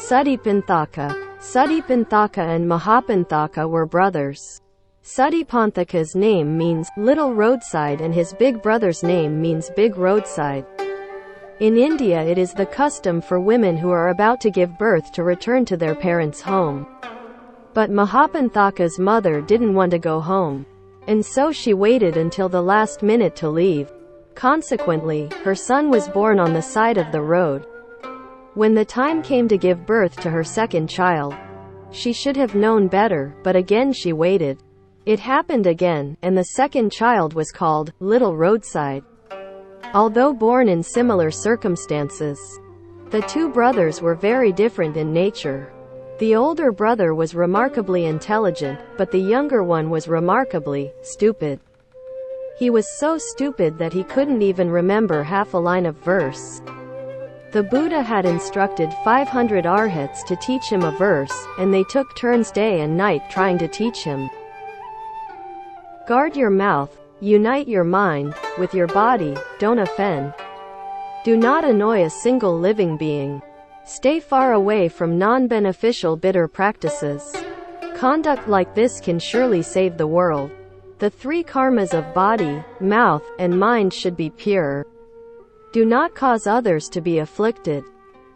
Suddhipanthaka. Suddhipanthaka and Mahapanthaka were brothers. Suddhipanthaka's name means little roadside and his big brother's name means big roadside. In India it is the custom for women who are about to give birth to return to their parents' home. But Mahapanthaka's mother didn't want to go home, and so she waited until the last minute to leave. Consequently, her son was born on the side of the road. When the time came to give birth to her second child, she should have known better, but again she waited. It happened again, and the second child was called Little Roadside. Although born in similar circumstances, the two brothers were very different in nature. The older brother was remarkably intelligent, but the younger one was remarkably stupid. He was so stupid that he couldn't even remember half a line of verse. The Buddha had instructed 500 Arhats to teach him a verse, and they took turns day and night trying to teach him. Guard your mouth, unite your mind with your body, don't offend. Do not annoy a single living being. Stay far away from non-beneficial bitter practices. Conduct like this can surely save the world. The three karmas of body, mouth, and mind should be pure. Do not cause others to be afflicted.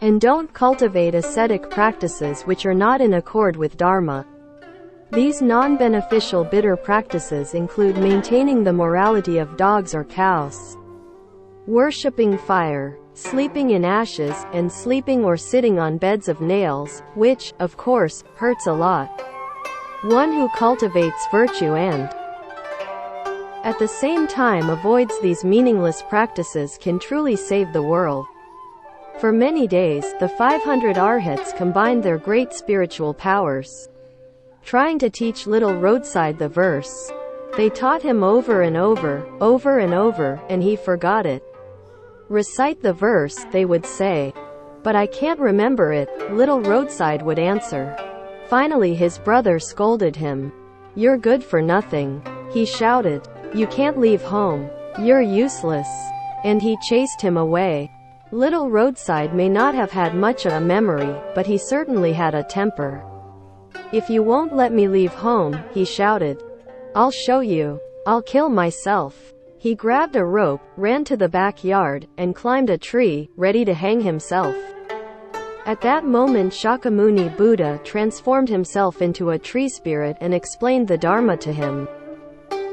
And don't cultivate ascetic practices which are not in accord with Dharma. These non-beneficial bitter practices include maintaining the morality of dogs or cows, worshipping fire, sleeping in ashes, and sleeping or sitting on beds of nails, which, of course, hurts a lot. One who cultivates virtue and at the same time avoids these meaningless practices can truly save the world. For many days, the 500 Arhats combined their great spiritual powers, trying to teach Little Roadside the verse. They taught him over and over, and he forgot it. Recite the verse, they would say. But I can't remember it, Little Roadside would answer. Finally his brother scolded him. You're good for nothing, he shouted. You can't leave home. You're useless. And he chased him away. Little Roadside may not have had much of a memory, but he certainly had a temper. If you won't let me leave home, he shouted, I'll show you. I'll kill myself. He grabbed a rope, ran to the backyard, and climbed a tree, ready to hang himself. At that moment Shakyamuni Buddha transformed himself into a tree spirit and explained the Dharma to him.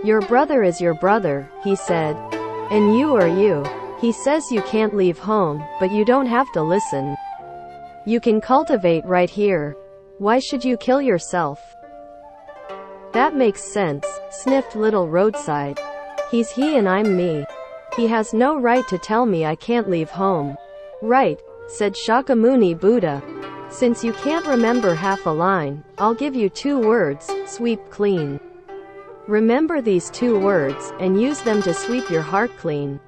Your brother is your brother, he said. And you are you. He says you can't leave home, but you don't have to listen. You can cultivate right here. Why should you kill yourself? That makes sense, sniffed Little Roadside. He's he and I'm me. He has no right to tell me I can't leave home. Right, said Shakyamuni Buddha. Since you can't remember half a line, I'll give you 2 words, sweep clean. Remember these 2 words, and use them to sweep your heart clean.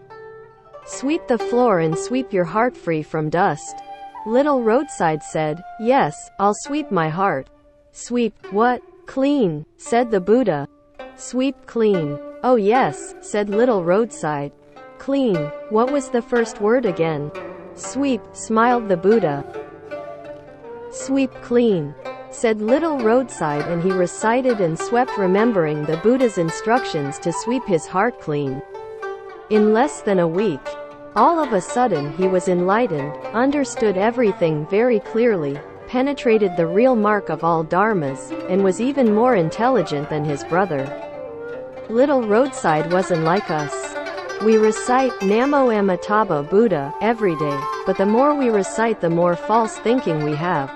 Sweep the floor and sweep your heart free from dust. Little Roadside said, yes, I'll sweep my heart. Sweep, what? Clean, said the Buddha. Sweep clean. Oh yes, said Little Roadside. Clean, what was the first word again? Sweep, smiled the Buddha. Sweep clean, said Little Roadside, and he recited and swept, remembering the Buddha's instructions to sweep his heart clean. In less than a week, all of a sudden he was enlightened, understood everything very clearly, penetrated the real mark of all dharmas, and was even more intelligent than his brother. Little Roadside wasn't like us. We recite Namo Amitabha Buddha every day, but the more we recite the more false thinking we have.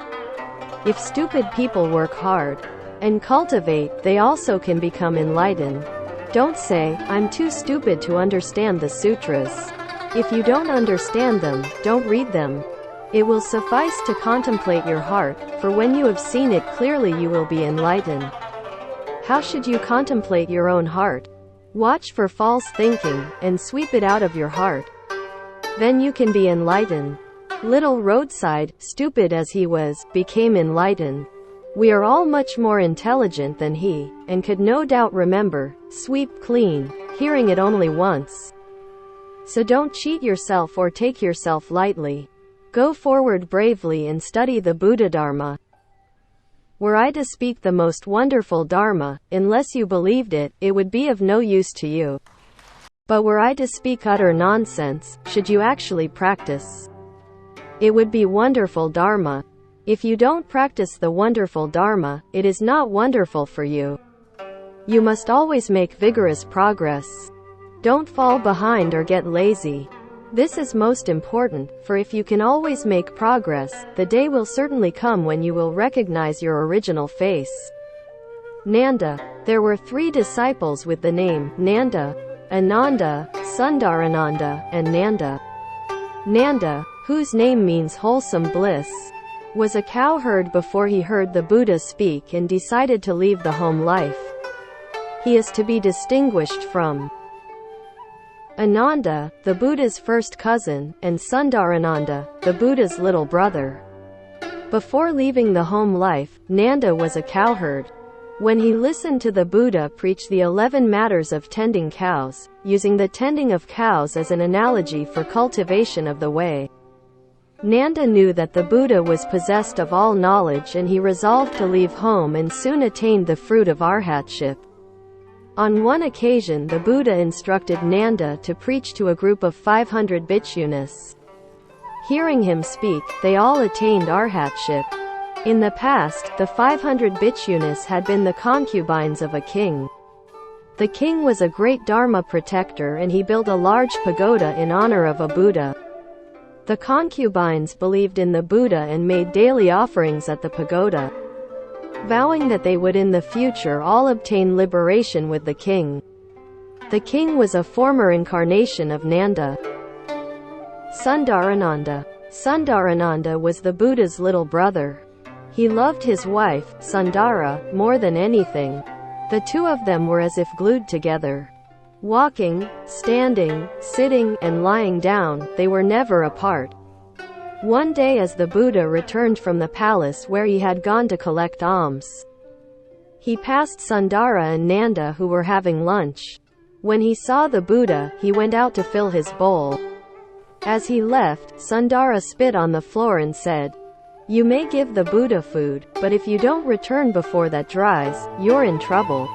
If stupid people work hard and cultivate, they also can become enlightened. Don't say, I'm too stupid to understand the sutras. If you don't understand them, don't read them. It will suffice to contemplate your heart, for when you have seen it clearly you will be enlightened. How should you contemplate your own heart? Watch for false thinking, and sweep it out of your heart. Then you can be enlightened. Little Roadside, stupid as he was, became enlightened. We are all much more intelligent than he, and could no doubt remember, sweep clean, hearing it only once. So don't cheat yourself or take yourself lightly. Go forward bravely and study the Buddha Dharma. Were I to speak the most wonderful Dharma, unless you believed it, it would be of no use to you. But were I to speak utter nonsense, should you actually practice, it would be wonderful Dharma. If you don't practice the wonderful Dharma, it is not wonderful for you. You must always make vigorous progress. Don't fall behind or get lazy. This is most important, for if you can always make progress, the day will certainly come when you will recognize your original face. Nanda. There were 3 disciples with the name Nanda, Ananda, Sundarananda, and Nanda. Nanda, whose name means wholesome bliss, was a cowherd before he heard the Buddha speak and decided to leave the home life. He is to be distinguished from Ananda, the Buddha's first cousin, and Sundarananda, the Buddha's little brother. Before leaving the home life, Nanda was a cowherd. When he listened to the Buddha preach the 11 matters of tending cows, using the tending of cows as an analogy for cultivation of the way, Nanda knew that the Buddha was possessed of all knowledge, and he resolved to leave home and soon attained the fruit of arhatship. On one occasion the Buddha instructed Nanda to preach to a group of 500 bhikshunis. Hearing him speak, they all attained arhatship. In the past, the 500 bhikshunis had been the concubines of a king. The king was a great Dharma protector, and he built a large pagoda in honor of a Buddha. The concubines believed in the Buddha and made daily offerings at the pagoda, vowing that they would in the future all obtain liberation with the king. The king was a former incarnation of Nanda. Sundarananda. Sundarananda was the Buddha's little brother. He loved his wife, Sundara, more than anything. The two of them were as if glued together. Walking, standing, sitting, and lying down, they were never apart. One day as the Buddha returned from the palace where he had gone to collect alms, he passed Sundara and Nanda, who were having lunch. When he saw the Buddha, he went out to fill his bowl. As he left, Sundara spit on the floor and said, "You may give the Buddha food, but if you don't return before that dries, you're in trouble."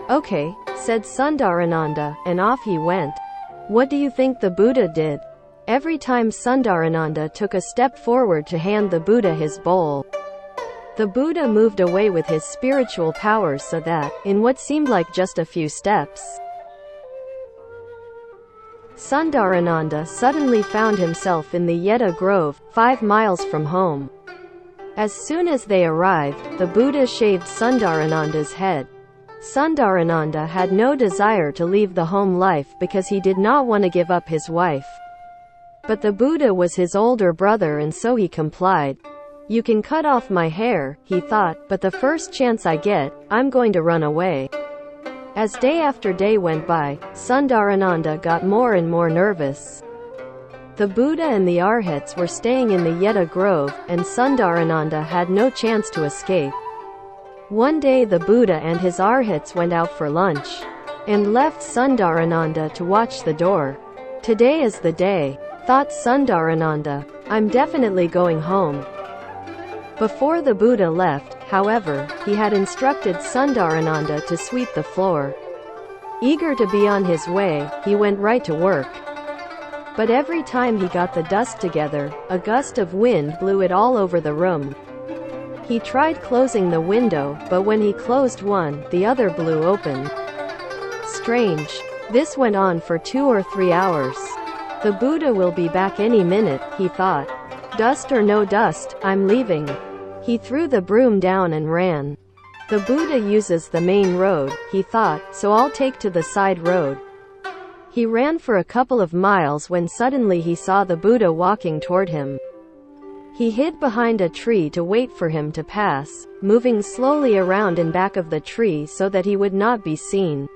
"Okay," said Sundarananda, and off he went. What do you think the Buddha did? Every time Sundarananda took a step forward to hand the Buddha his bowl, the Buddha moved away with his spiritual powers so that, in what seemed like just a few steps, Sundarananda suddenly found himself in the Yeta Grove, 5 miles from home. As soon as they arrived, the Buddha shaved Sundarananda's head. Sundarananda had no desire to leave the home life because he did not want to give up his wife. But the Buddha was his older brother, and so he complied. "You can cut off my hair," he thought, "but the first chance I get, I'm going to run away." As day after day went by, Sundarananda got more and more nervous. The Buddha and the Arhats were staying in the Yeta Grove, and Sundarananda had no chance to escape. One day the Buddha and his Arhats went out for lunch, and left Sundarananda to watch the door. "Today is the day," thought Sundarananda. "I'm definitely going home." Before the Buddha left, however, he had instructed Sundarananda to sweep the floor. Eager to be on his way, he went right to work. But every time he got the dust together, a gust of wind blew it all over the room. He tried closing the window, but when he closed one, the other blew open. Strange. This went on for 2 or 3 hours. The Buddha will be back any minute, he thought. Dust or no dust, I'm leaving. He threw the broom down and ran. The Buddha uses the main road, he thought, so I'll take to the side road. He ran for a couple of miles when suddenly he saw the Buddha walking toward him. He hid behind a tree to wait for him to pass, moving slowly around in back of the tree so that he would not be seen.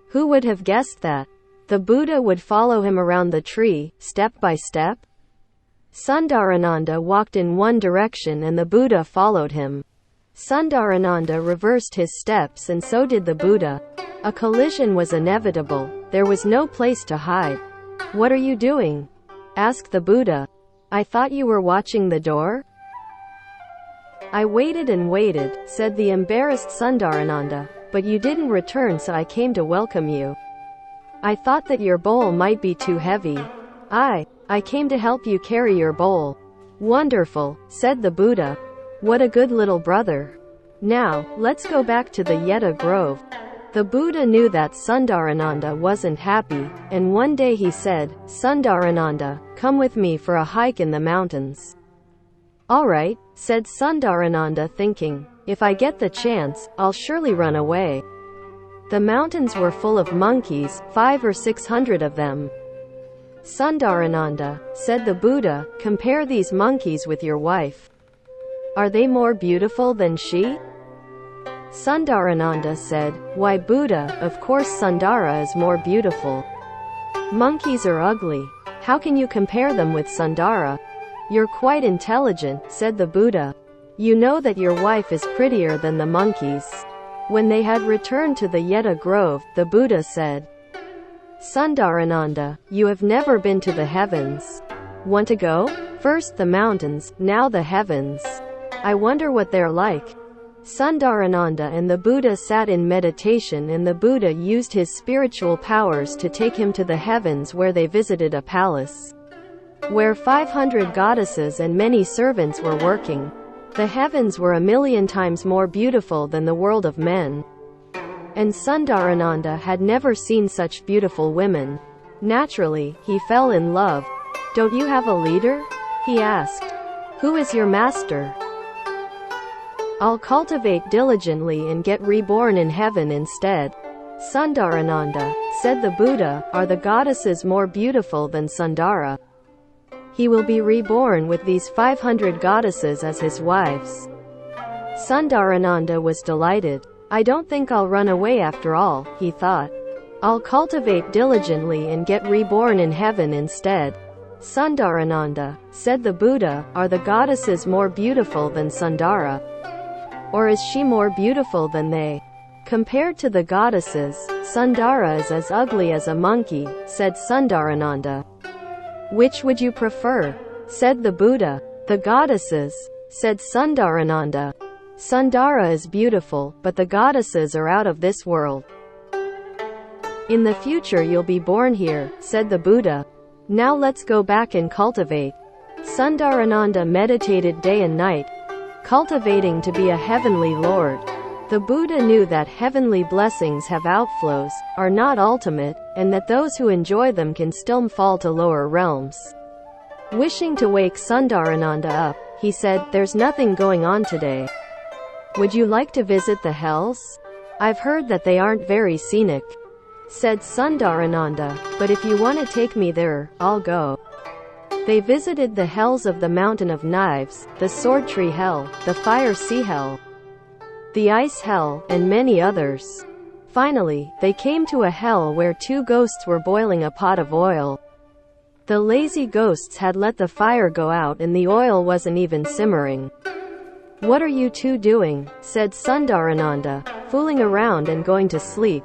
Who would have guessed that the Buddha would follow him around the tree, step by step? Sundarananda walked in one direction and the Buddha followed him. Sundarananda reversed his steps and so did the Buddha. A collision was inevitable. There was no place to hide. "What are you doing?" asked the Buddha. I thought you were watching the door? I waited and waited, said the embarrassed Sundarananda, but you didn't return, so I came to welcome you. I thought that your bowl might be too heavy. I came to help you carry your bowl. Wonderful, said the Buddha. What a good little brother. Now, let's go back to the Yeta Grove. The Buddha knew that Sundarananda wasn't happy, and one day he said, Sundarananda, come with me for a hike in the mountains. All right, said Sundarananda, thinking, if I get the chance, I'll surely run away. The mountains were full of monkeys, 500 or 600 of them. Sundarananda, said the Buddha, compare these monkeys with your wife. Are they more beautiful than she? Sundarananda said, why Buddha, of course Sundara is more beautiful. Monkeys are ugly. How can you compare them with Sundara? You're quite intelligent, said the Buddha. You know that your wife is prettier than the monkeys. When they had returned to the Yeta Grove, the Buddha said, Sundarananda, you have never been to the heavens. Want to go? First the mountains, now the heavens. I wonder what they're like. Sundarananda and the Buddha sat in meditation, and the Buddha used his spiritual powers to take him to the heavens, where they visited a palace where 500 goddesses and many servants were working. The heavens were 1,000,000 times more beautiful than the world of men. And Sundarananda had never seen such beautiful women. Naturally, he fell in love. Don't you have a leader? He asked. Who is your master? I'll cultivate diligently and get reborn in heaven instead. Sundarananda, said the Buddha, are the goddesses more beautiful than Sundara? He will be reborn with these 500 goddesses as his wives. Sundarananda was delighted. I don't think I'll run away after all, he thought. I'll cultivate diligently and get reborn in heaven instead. Sundarananda, said the Buddha, are the goddesses more beautiful than Sundara? Or is she more beautiful than they? Compared to the goddesses, Sundara is as ugly as a monkey, said Sundarananda. Which would you prefer? Said the Buddha. The goddesses, said Sundarananda. Sundara is beautiful, but the goddesses are out of this world. In the future you'll be born here, said the Buddha. Now let's go back and cultivate. Sundarananda meditated day and night, cultivating to be a heavenly lord. The Buddha knew that heavenly blessings have outflows, are not ultimate, and that those who enjoy them can still fall to lower realms. Wishing to wake Sundarananda up, he said, there's nothing going on today. Would you like to visit the hells? I've heard that they aren't very scenic. Said Sundarananda, but if you want to take me there, I'll go. They visited the hells of the Mountain of Knives, the Sword Tree Hell, the Fire Sea Hell, the Ice Hell, and many others. Finally, they came to a hell where 2 ghosts were boiling a pot of oil. The lazy ghosts had let the fire go out and the oil wasn't even simmering. What are you 2 doing? Said Sundarananda, fooling around and going to sleep.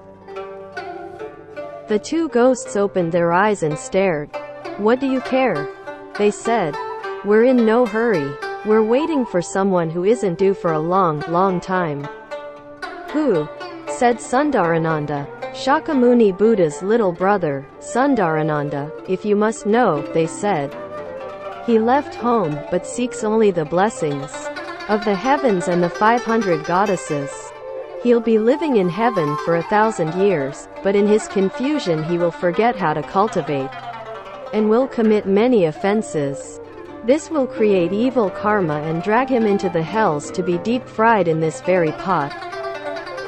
The 2 ghosts opened their eyes and stared. What do you care? They said. We're in no hurry. We're waiting for someone who isn't due for a long, long time. Who? Said Sundarananda. Shakyamuni Buddha's little brother, Sundarananda. If you must know, they said. He left home, but seeks only the blessings of the heavens and the 500 goddesses. He'll be living in heaven for 1,000 years, but in his confusion he will forget how to cultivate, and will commit many offenses. This will create evil karma and drag him into the hells to be deep-fried in this very pot.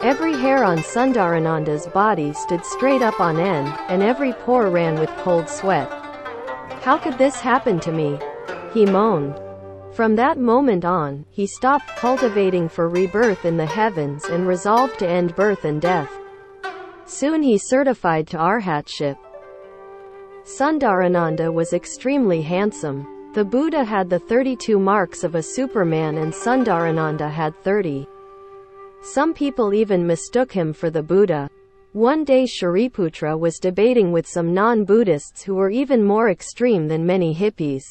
Every hair on Sundarananda's body stood straight up on end, and every pore ran with cold sweat. How could this happen to me? He moaned. From that moment on, he stopped cultivating for rebirth in the heavens and resolved to end birth and death. Soon he certified to arhatship. Sundarananda was extremely handsome. The Buddha had the 32 marks of a Superman and Sundarananda had 30. Some people even mistook him for the Buddha. One day Shariputra was debating with some non-Buddhists who were even more extreme than many hippies.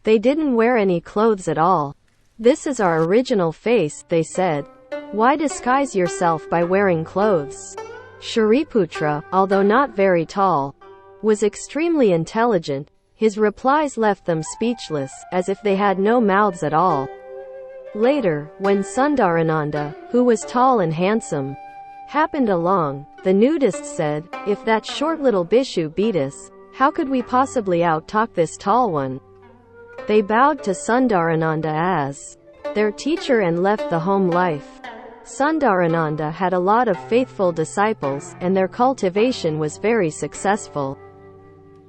They didn't wear any clothes at all. "This is our original face," they said. "Why disguise yourself by wearing clothes?" Shariputra, although not very tall, was extremely intelligent. His replies left them speechless, as if they had no mouths at all. Later, when Sundarananda, who was tall and handsome, happened along, the nudist said, "If that short little Bishu beat us, how could we possibly out-talk this tall one?" They bowed to Sundarananda as their teacher and left the home life. Sundarananda had a lot of faithful disciples, and their cultivation was very successful.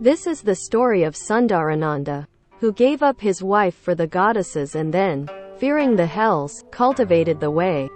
This is the story of Sundarananda, who gave up his wife for the goddesses and then, fearing the hells, cultivated the way.